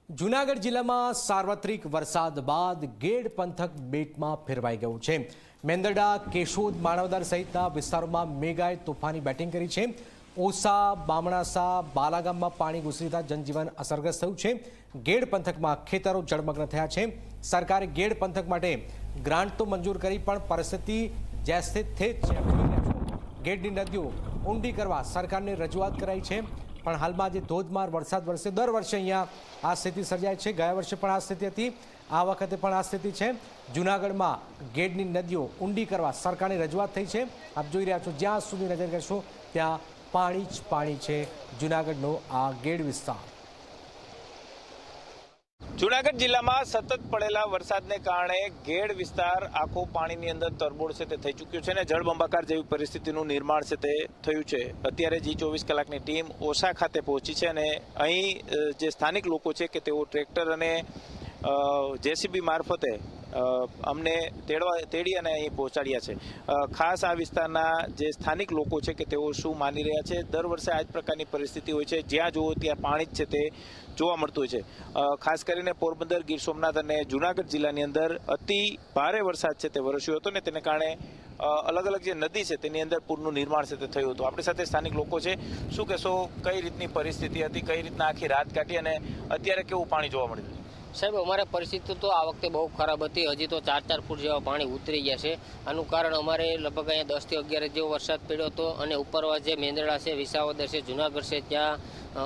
જૂનાગઢ જિલ્લામાં સાર્વત્રિક વરસાદ બાદ ગેડ પંથક બેટમાં ફેરવાઈ ગયું છે। મેંદરડા, કેશોદ, માણાવદર સહિતના વિસ્તારોમાં મેઘાએ તોફાની બેટિંગ કરી છે। ઓસા, બામણાસા, બાલાગામમાં પાણી ઘૂસી જતા જનજીવન અસરગ્રસ્ત થયું છે। ગેડ પંથકમાં ખેતરો જળમગ્ન થયા છે। સરકારે ગેડ પંથક માટે ગ્રાન્ટ તો મંજૂર કરી પણ પરિસ્થિતિ જેસે થે છે। ગેડની નદીઓ ઊંડી કરવા સરકારને રજૂઆત કરાઈ છે, પણ હાલમાં જે ધોધમાર વરસાદ વરસે દર વર્ષે અહીંયા આ સ્થિતિ સર્જાય છે। ગયા વર્ષે પણ આ સ્થિતિ હતી, આ વખતે પણ આ સ્થિતિ છે। જૂનાગઢમાં ગેડની નદીઓ ઊંડી કરવા સરકારની રજૂઆત થઈ છે। આપ જોઈ રહ્યા છો, જ્યાં સુધી નજર કરશો ત્યાં પાણી જ પાણી છે જૂનાગઢનો આ ગેડ વિસ્તાર। જૂનાગઢ જિલ્લામાં સતત પડેલા વરસાદને કારણે ગેડ વિસ્તાર આખો પાણીની અંદર તરબોળ છે તે થઈ ચૂક્યો છે અને જળબંબાકાર જેવી પરિસ્થિતિનું નિર્માણ છે તે થયું છે। અત્યારે G24 કલાકની ટીમ ઓસા ખાતે પહોંચી છે અને અહીં જે સ્થાનિક લોકો છે કે તેઓ ટ્રેક્ટર અને જેસીબી મારફતે અમને તેડી અને અહીં પહોંચાડ્યા છે। ખાસ આ વિસ્તારના જે સ્થાનિક લોકો છે કે તેઓ શું માની રહ્યા છે, દર વર્ષે આ જ પ્રકારની પરિસ્થિતિ હોય છે, જ્યાં જુઓ ત્યાં પાણી જ છે તે જોવા મળતું હોય છે। ખાસ કરીને પોરબંદર, ગીર સોમનાથ અને જૂનાગઢ જિલ્લાની અંદર અતિ ભારે વરસાદ છે તે વરસ્યો હતો ને તેને કારણે અલગ અલગ જે નદી છે તેની અંદર પૂરનું નિર્માણ છે તે થયું હતું। આપણી સાથે સ્થાનિક લોકો છે, શું કહેશો, કઈ રીતની પરિસ્થિતિ હતી, કઈ રીતના આખી રાત કાઢી અને અત્યારે કેવું પાણી જોવા મળ્યું? સાહેબ, અમારે પરિસ્થિતિ તો આ વખતે બહુ ખરાબ હતી। હજી તો 4-4 ફૂટ જેવા પાણી ઉતરી ગયા છે। આનું કારણ અમારે લગભગ અહીંયા 10 થી 11 જેવો વરસાદ પડ્યો હતો અને ઉપરવાસ જે મેંદરડા છે, વિસાવદર છે, જૂનાગઢ છે, ત્યાં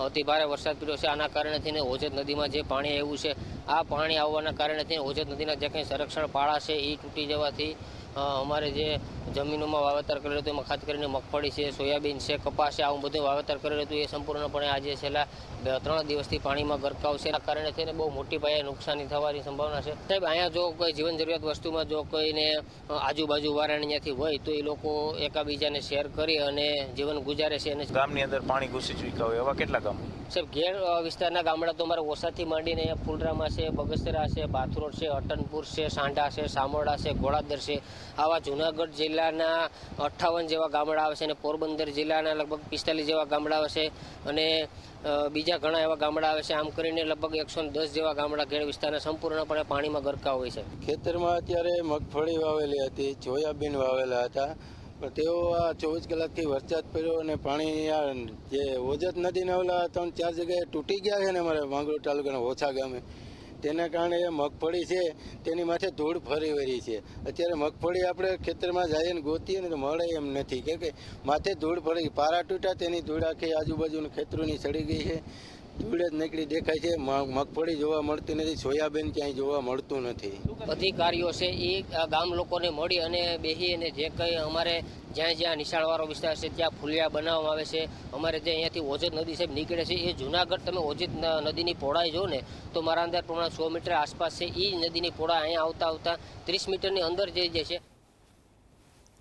અતિ ભારે વરસાદ પડ્યો છે। આના કારણે થઈને ઓજત નદીમાં જે પાણી આવ્યું છે, આ પાણી આવવાના કારણે થઈને ઓજત નદીના જે કંઈ સંરક્ષણ પાળા છે એ તૂટી જવાથી અમારે જે જમીનોમાં વાવેતર કરેલું હતું, એમાં ખાસ કરીને મગફળી છે, સોયાબીન છે, કપાસ છે, આવું બધું વાવેતર કરેલું હતું, એ સંપૂર્ણપણે આજે છેલ્લા 2-3 દિવસથી પાણીમાં ગરકાવ છે। આ કારણે થઈને બહુ મોટી પાયે નુકસાની થવાની સંભાવના છે। સાહેબ, અહીંયા જો કોઈ જીવન જરૂરિયાત વસ્તુમાં જો કોઈને આજુબાજુ વારાણ ત્યાંથી હોય તો એ લોકો એકાબીજાને શેર કરી અને જીવન ગુજારે છે। અને ગામની અંદર પાણી ઘૂસી ચૂક્યા હોય એવા કેટલા ગામો? સાહેબ, ગેર વિસ્તારના ગામડા તો અમારે ઓસાથી માંડીને અહીંયા ફૂલરામાં છે, બગસરા છે, બાથરોડ છે, અટનપુર છે, સાંઢા છે, સામોડા છે, ઘોડાદર છે, આવા જૂનાગઢ જિલ્લાના 58 જેવા ગામડા આવે છે અને પોરબંદર જિલ્લાના લગભગ 45 જેવા ગામડા આવે છે અને બીજા ઘણા એવા ગામડા આવે છે। આમ કરીને લગભગ 110 જેવા ગામડા ગેડ વિસ્તારના સંપૂર્ણપણે પાણીમાં ગરકાવ હોય છે। ખેતરમાં અત્યારે મગફળી વાવેલી હતી, સોયાબીન વાવેલા હતા, પણ તેઓ આ 24 કલાકથી વરસાદ પડ્યો અને પાણી જે ઓજત નદીના ઓલા 3-4 જગ્યાએ તૂટી ગયા છે ને અમારે માંગરોળ તાલુકાના ઓછા ગામે, તેના કારણે મગફળી છે તેની માથે ધૂળ ફરી વળી છે। અત્યારે મગફળી આપણે ખેતરમાં જઈએ ને ગોતીએ ને તો મળે એમ નથી, કે માથે ધૂળ ફરી, પારા તૂટ્યા, તેની ધૂળ આખી આજુબાજુના ખેતરોની સડી ગઈ છે, ધૂળ જ નીકળી દેખાય છે। મગફળી જોવા મળતી નથી, સોયાબીન ક્યાંય જોવા મળતું નથી। અધિકારીઓ છે એ ગામ લોકોને મળી અને બેસી અને જે કંઈ અમારે જ્યાં જ્યાં નિશાળવાળો વિસ્તાર છે ત્યાં ફૂલિયા બનાવવામાં આવે છે। અમારે જે અહીંયાથી ઓજત નદી સાહેબ નીકળે છે, એ જૂનાગઢ તમે ઓજત નદીની પહોળાઈ જો ને તો મારા અંદાજ પ્રમાણે 100 મીટર આસપાસ છે। એ નદીની પહોળાઈ અહીંયા આવતા 30 મીટરની અંદર જઈ જાય છે।